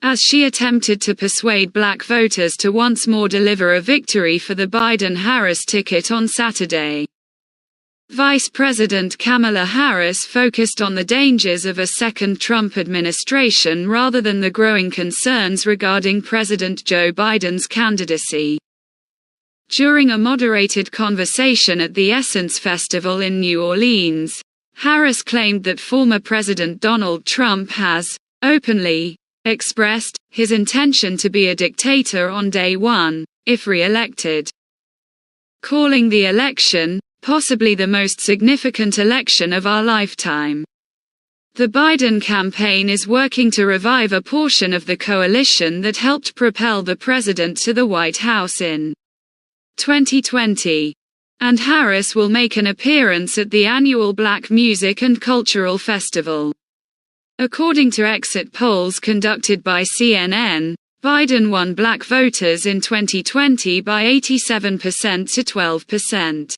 as she attempted to persuade black voters to once more deliver a victory for the Biden-Harris ticket on Saturday. Vice President Kamala Harris focused on the dangers of a second Trump administration rather than the growing concerns regarding President Joe Biden's candidacy. During a moderated conversation at the Essence Festival in New Orleans, Harris claimed that former President Donald Trump has, openly, expressed his intention to be a dictator on day one, if re-elected. Calling the election, possibly the most significant election of our lifetime. The Biden campaign is working to revive a portion of the coalition that helped propel the president to the White House in 2020. And Harris will make an appearance at the annual Black Music and Cultural Festival. According to exit polls conducted by CNN, Biden won black voters in 2020 by 87% to 12%.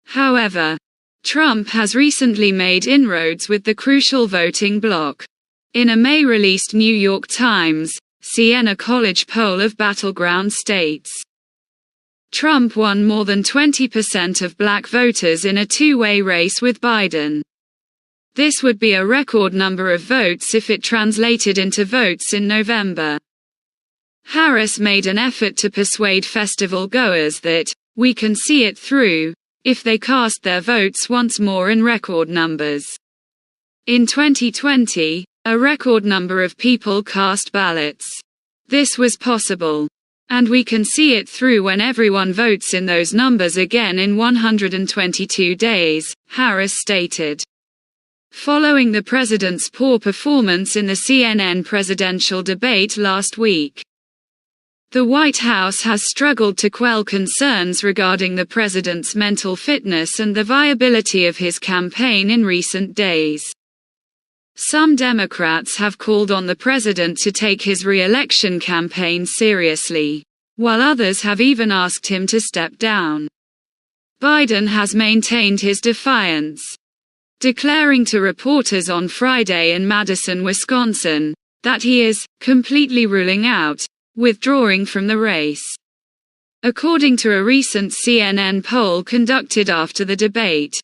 However, Trump has recently made inroads with the crucial voting bloc. In a May-released New York Times, Siena College poll of battleground states, Trump won more than 20% of black voters in a two-way race with Biden. This would be a record number of votes if it translated into votes in November. Harris made an effort to persuade festival goers that, we can see it through, if they cast their votes once more in record numbers. In 2020, a record number of people cast ballots. This was possible. And we can see it through when everyone votes in those numbers again in 122 days, Harris stated. Following the president's poor performance in the CNN presidential debate last week, the White House has struggled to quell concerns regarding the president's mental fitness and the viability of his campaign in recent days. Some Democrats have called on the president to take his re-election campaign seriously, while others have even asked him to step down. Biden has maintained his defiance, declaring to reporters on Friday in Madison, Wisconsin, that he is completely ruling out withdrawing from the race. According to a recent CNN poll conducted after the debate,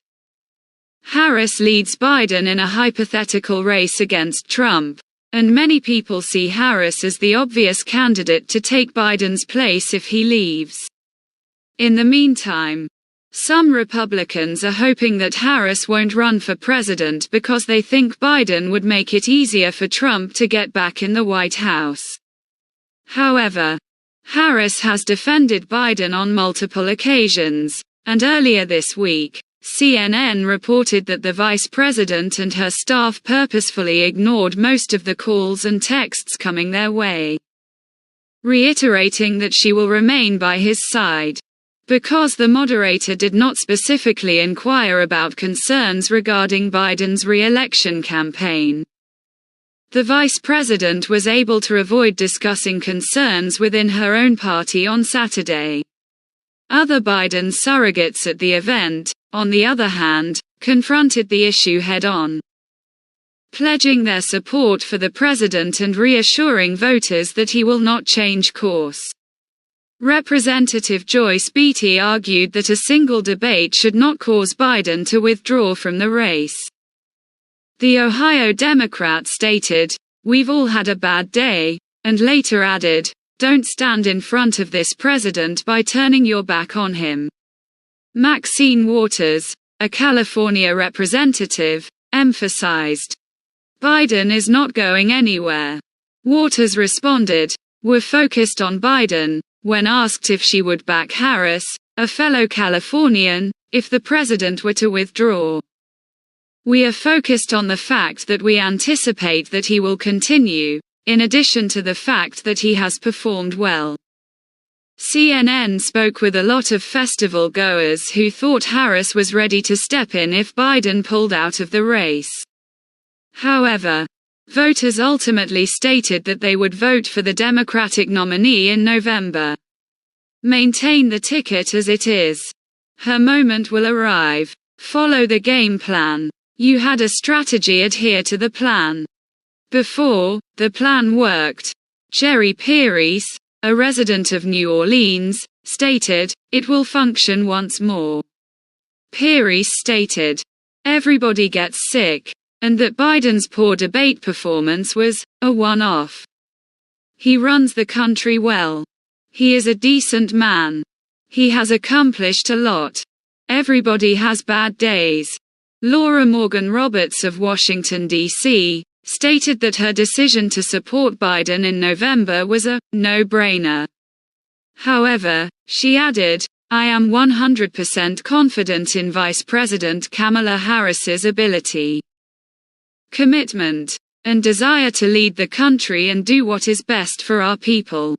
Harris leads Biden in a hypothetical race against Trump, and many people see Harris as the obvious candidate to take Biden's place if he leaves. In the meantime, some Republicans are hoping that Harris won't run for president because they think Biden would make it easier for Trump to get back in the White House. However, Harris has defended Biden on multiple occasions, and earlier this week, CNN reported that the vice president and her staff purposefully ignored most of the calls and texts coming their way, reiterating that she will remain by his side. Because the moderator did not specifically inquire about concerns regarding Biden's re-election campaign, the vice president was able to avoid discussing concerns within her own party on Saturday. Other Biden surrogates at the event, on the other hand, confronted the issue head-on, pledging their support for the president and reassuring voters that he will not change course. Representative Joyce Beatty argued that a single debate should not cause Biden to withdraw from the race. The Ohio Democrat stated, "We've all had a bad day," and later added, "Don't stand in front of this president by turning your back on him." Maxine Waters, a California representative, emphasized, "Biden is not going anywhere." Waters responded, "We're focused on Biden," when asked if she would back Harris, a fellow Californian, if the president were to withdraw. "We are focused on the fact that we anticipate that he will continue, in addition to the fact that he has performed well." CNN spoke with a lot of festival goers who thought Harris was ready to step in if Biden pulled out of the race. However, voters ultimately stated that they would vote for the Democratic nominee in November. "Maintain the ticket as it is. Her moment will arrive. Follow the game plan. You had a strategy, adhere to the plan." Before the plan worked. Jerry Pierce, a resident of New Orleans, stated, "It will function once more." Pierce stated, "Everybody gets sick," and that Biden's poor debate performance was a one-off. "He runs the country well. He is a decent man. He has accomplished a lot. Everybody has bad days." Laura Morgan Roberts of Washington, D.C., stated that her decision to support Biden in November was a no-brainer. However, she added, "I am 100% confident in Vice President Kamala Harris's ability, commitment, and desire to lead the country and do what is best for our people.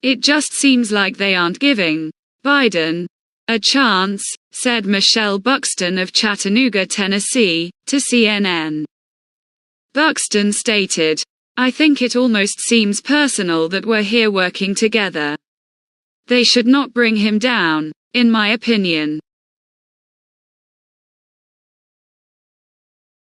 It just seems like they aren't giving Biden a chance," said Michelle Buxton of Chattanooga, Tennessee, to CNN. Buxton stated, "I think it almost seems personal that we're here working together. They should not bring him down, in my opinion.